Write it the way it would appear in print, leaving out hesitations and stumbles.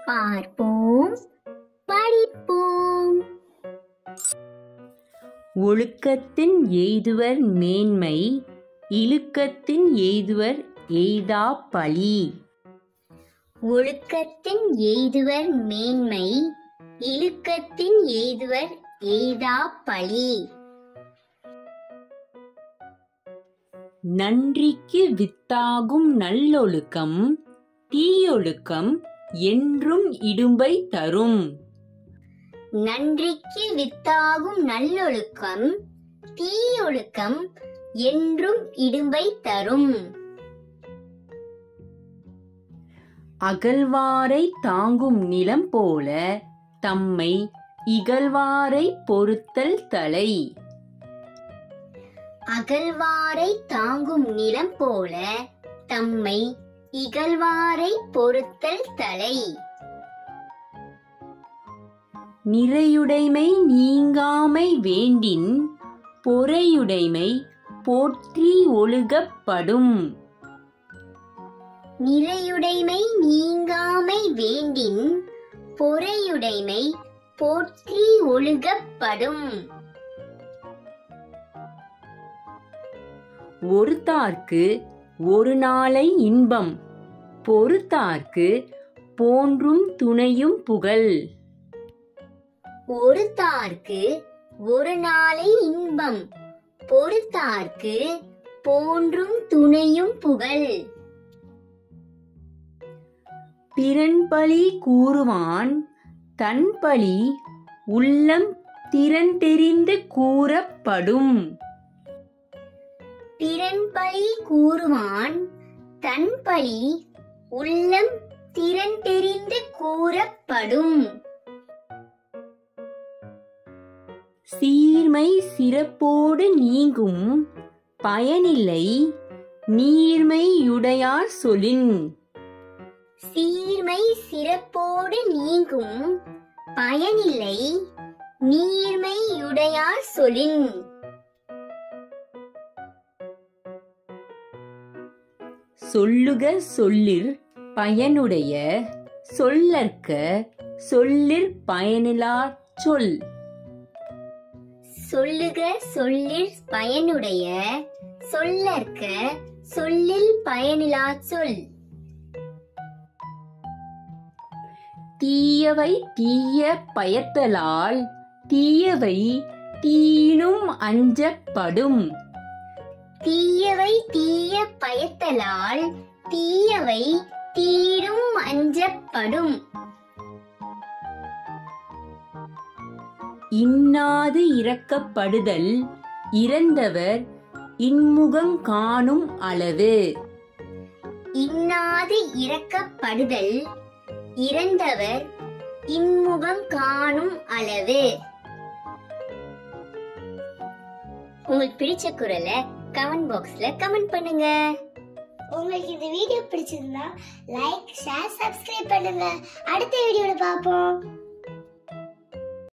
பார்ப்போம், படிப்போம். ஒழுக்கத்தின் எய்துவர் மேன்மை, இழுக்கத்தின் எய்துவர் எய்தா பழி. ஒழுக்கத்தின் எய்துவர் மேன்மை, இழுக்கத்தின் எய்துவர் எய்தா பழி. நன்றிக்கு வித்தாகும் நல்லொழுக்கம், தீயொழுக்கம் என்றும் இடும்பை தரும். நன்றிக்கு வித்தாகும் நல்லொழுக்கம், தீயொழுக்கம் என்றும் இடும்பை தரும். அகழ்வாரை தாங்கும் நிலம் போல தம்மை இகழ்வாரை பொறுத்தல் தலை. அகழ்வாரை தாங்கும் நிலம் போல தம்மை இகழ்வாரை பொறுத்தல் தலை. நிறையுடைமை நீங்காமை வேண்டின், பொறையுடைமை போற்றி ஒழுகப்படும். நிறையுடைமை நீங்காமை வேண்டின், பொறையுடைமை போற்றி ஒழுகப்படும். ஒருத்தார்க்கு ஒரு நாளை இன்பம், பொறுத்தார்க்கு போன்றும் துணையும் புகழ். ஒருத்தார்க்கு ஒரு நாளை இன்பம், பொறுத்தார்க்கு போன்றும் துணையும் புகழ். பிறன்பழி கூறுவான் தன்பழி உள்ளம் திறந்தெரிந்து கூறப்படும். பிறன்பழி கூறுவான் தன்பழி உள்ளம் திறந்தெரிந்து கூறப்படும். சீர்மை சிறப்போடு நீங்கும் பயனில்லை நீர்மையுடையார் சொலின். சீர்மை சிறப்போடு நீங்கும் பயனில்லை நீர்மையுடையார் சொலின். சொல்லுக சொல்லிற் பயனுடைய, சொல்லற்க சொல்லிற் பயனிலார் சொல். சொல்லுக சொல்லிற் பயனுடைய, சொல்லற்க சொல்லில் பயனிலார் சொல். தீயவை தீய பயத்தலால் தீயவை தீனும் அஞ்சப்படும். தீயவை தீய பயத்தலால் தீயவை தீடும் அஞ்சப்படும். இன்னாது இரக்கப்படுதல் இறந்தவர் இன்முகம் காணும் அளவு. இன்னாது இரக்கப்படுதல் இறந்தவர் இன்முகம் காணும் அளவு. உங்களுக்கு பிடிச்ச குரலை கமெண்ட் பாக்ஸ்ல கமெண்ட் பண்ணுங்க. உங்களுக்கு இந்த வீடியோ பிடிச்சிருந்தா லைக், ஷேர், சப்ஸ்கிரைப் பண்ணுங்க. அடுத்த வீடியோல பார்ப்போம்.